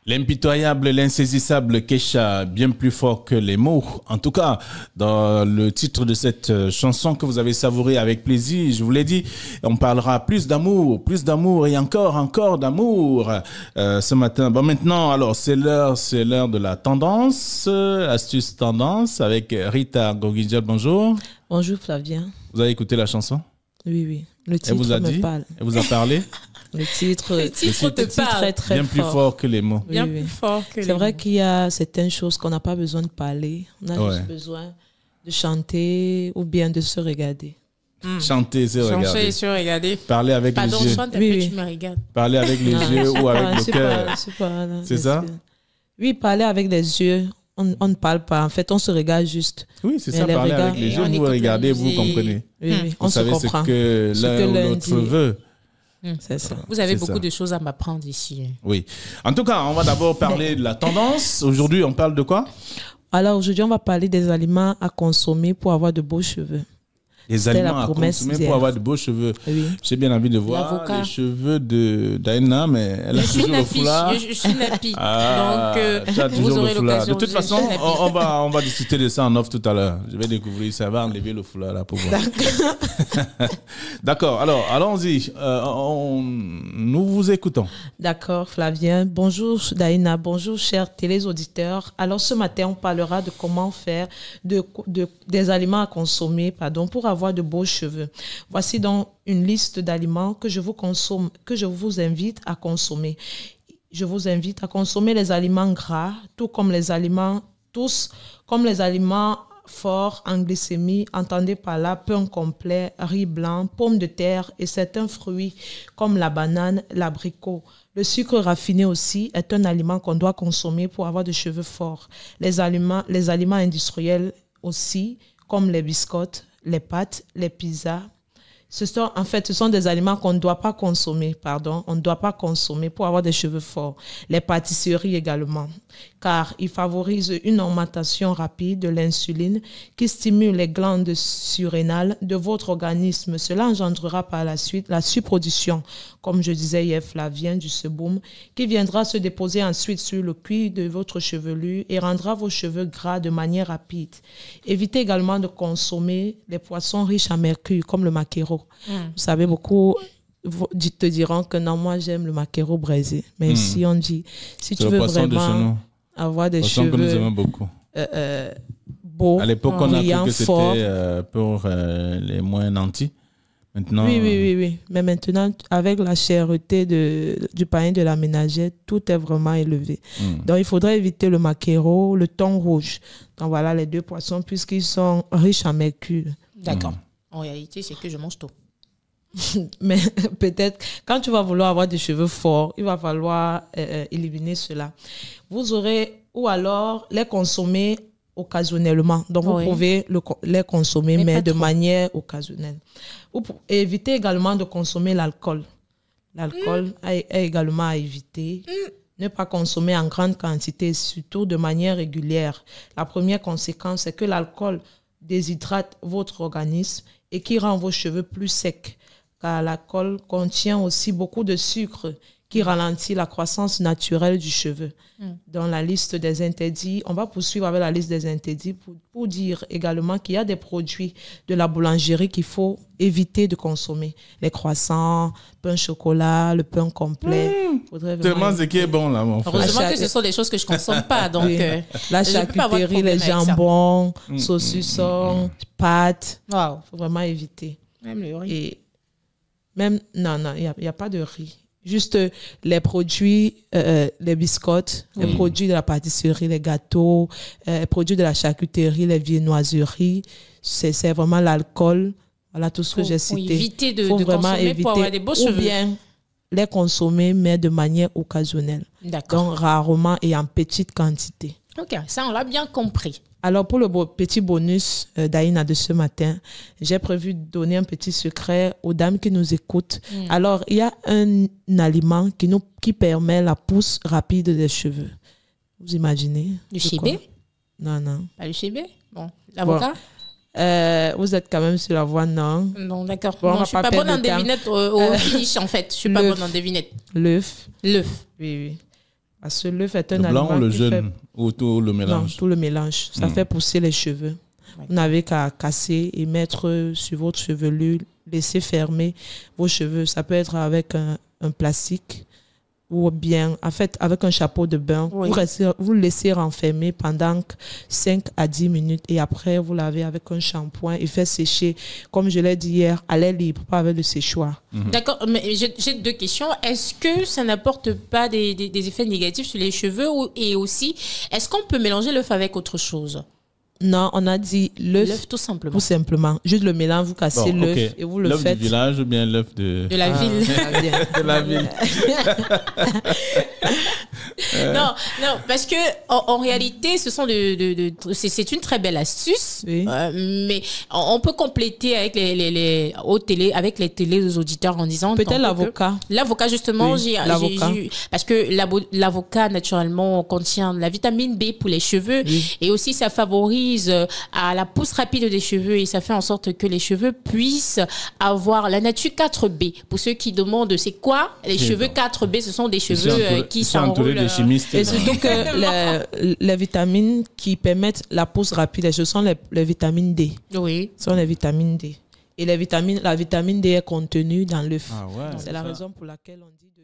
L'impitoyable, l'insaisissable Kesha, bien plus fort que les mots. En tout cas, dans le titre de cette chanson que vous avez savourée avec plaisir, je vous l'ai dit, on parlera plus d'amour et encore d'amour ce matin. Bon, maintenant, alors, c'est l'heure de la tendance, astuce tendance avec Rita Gogidja. Bonjour. Bonjour Flavien. Vous avez écouté la chanson? Oui. Le titre me parle. Elle vous a parlé? Le titre te parle. Est très bien plus fort que les mots. Bien plus fort que les mots. C'est vrai qu'il y a certaines choses qu'on n'a pas besoin de parler. On a juste besoin de chanter ou bien de se regarder. Chanter et se regarder. Chanter et se regarder. Parler avec les yeux. Chante un peu, tu me regardes. Parler avec les yeux ou avec le cœur. C'est ça? Oui, parler avec les yeux. On ne parle pas. En fait, on se regarde juste. Oui, c'est ça, parler avec les yeux. Vous regardez, vous comprenez. Oui, on se comprend. Vous savez ce que l'un ou l'autre veut. C'est ça. Vous avez beaucoup de choses à m'apprendre ici. Oui. En tout cas, on va d'abord parler de la tendance. Aujourd'hui, on parle de quoi? Alors, aujourd'hui, on va parler des aliments à consommer pour avoir de beaux cheveux. Les aliments à consommer pour avoir de beaux cheveux. Oui. J'ai bien envie de voir les cheveux de Daina, mais elle a toujours le foulard. Je suis nappie. Donc, vous aurez l'occasion. De toute façon, on va discuter de ça en off tout à l'heure. Je vais découvrir, ça va enlever le foulard là pour voir. D'accord. Alors, allons-y. Nous vous écoutons. D'accord, Flavien. Bonjour, Daina. Bonjour, chers téléauditeurs. Alors, ce matin, on parlera de comment faire des aliments à consommer, pour avoir de beaux cheveux. Voici donc une liste d'aliments que je vous invite à consommer. Je vous invite à consommer les aliments gras, tous comme les aliments forts en glycémie, entendez par là pain complet, riz blanc, pommes de terre et certains fruits comme la banane, l'abricot. Le sucre raffiné aussi est un aliment qu'on doit consommer pour avoir de cheveux forts. Les aliments industriels aussi, comme les biscottes, les pâtes, les pizzas. Ce sont des aliments qu'on ne doit pas consommer, On ne doit pas consommer pour avoir des cheveux forts. Les pâtisseries également, car ils favorisent une augmentation rapide de l'insuline qui stimule les glandes surrénales de votre organisme. Cela engendrera par la suite la surproduction, comme je disais hier, Flavien, du sébum, qui viendra se déposer ensuite sur le cuir de votre chevelu et rendra vos cheveux gras de manière rapide. Évitez également de consommer les poissons riches en mercure, comme le maquereau. Vous savez, beaucoup te diront que non, moi j'aime le maquereau braisé. Mais ici on dit, si tu veux vraiment avoir des cheveux que nous aimons beaucoup. Beaux, à l'époque, on a cru que forts. C'était pour les moins nantis. Maintenant, oui. Mais maintenant, avec la cherté du pain de la ménagère, tout est vraiment élevé. Donc, il faudrait éviter le maquereau, le thon rouge. Donc, voilà les deux poissons, puisqu'ils sont riches en mercure. D'accord. En réalité, c'est que je mange tout. Mais peut-être, quand tu vas vouloir avoir des cheveux forts, il va falloir éliminer cela. Vous aurez, ou alors les consommer occasionnellement. Donc, vous pouvez les consommer, mais de manière occasionnelle. Évitez également de consommer l'alcool. L'alcool est également à éviter. Ne pas consommer en grande quantité, surtout de manière régulière. La première conséquence, c'est que l'alcool déshydrate votre organisme et qui rend vos cheveux plus secs. Car l'alcool contient aussi beaucoup de sucre qui ralentit la croissance naturelle du cheveu. Dans la liste des interdits, on va poursuivre avec la liste des interdits pour dire également qu'il y a des produits de la boulangerie qu'il faut éviter de consommer. Les croissants, pain chocolat, le pain complet. Tellement ce qui est bon là, mon frère. Heureusement que ce sont des choses que je ne consomme pas. Donc, la charcuterie, les jambons, saucissons, pâtes. Il faut vraiment éviter. Même le riz. Non, il n'y a pas de riz. Juste les produits, les biscottes, les produits de la pâtisserie, les gâteaux, les produits de la charcuterie, les viennoiseries. C'est vraiment l'alcool. Voilà tout ce que j'ai cité. Éviter de consommer pour avoir des beaux cheveux. Ou bien les consommer, mais de manière occasionnelle. D'accord. Donc rarement et en petite quantité. Ok, ça on l'a bien compris. Alors, pour le petit bonus d'Aïna de ce matin, j'ai prévu de donner un petit secret aux dames qui nous écoutent. Alors, il y a un aliment qui permet la pousse rapide des cheveux. Vous imaginez? Le chébé? Non. Pas le chébé? Bon, l'avocat? Vous êtes quand même sur la voie, non? Non, d'accord. Bon, je ne suis pas bonne en devinette au finish, en fait. Je ne suis pas bonne en devinette. L'œuf. L'œuf. Oui. Parce que l'œuf est un aliment. Le blanc ou le jaune fait... ou tout le mélange? Non, tout le mélange. Ça fait pousser les cheveux. Vous n'avez qu'à casser et mettre sur votre chevelure, laisser fermer vos cheveux. Ça peut être avec un plastique ou bien, en fait, avec un chapeau de bain. Oui. Vous le laissez renfermer pendant 5 à 10 minutes et après, vous lavez avec un shampoing et faites sécher, comme je l'ai dit hier, à l'air libre, pas avec le séchoir. D'accord, mais j'ai 2 questions. Est-ce que ça n'apporte pas des effets négatifs sur les cheveux et aussi, est-ce qu'on peut mélanger l'œuf avec autre chose? Non, on a dit l'œuf tout simplement. Tout simplement. Juste le mélange, vous cassez l'œuf et vous le faites. L'œuf du village ou bien l'œuf de la ville. De la ville. Non, parce que en réalité, c'est une très belle astuce, oui. Mais on peut compléter avec les télés aux auditeurs en disant peut-être l'avocat. L'avocat justement, oui, parce que l'avocat naturellement contient la vitamine B pour les cheveux et aussi ça favorise à la pousse rapide des cheveux et ça fait en sorte que les cheveux puissent avoir la nature 4B. Pour ceux qui demandent c'est quoi les cheveux 4B, ce sont des cheveux qui s'enroulent. Et surtout que les vitamines qui permettent la pousse rapide, ce sont les vitamines D. Oui. Ce sont les vitamines D. Et la vitamine D est contenue dans l'œuf. Ah ouais, c'est la raison pour laquelle on dit de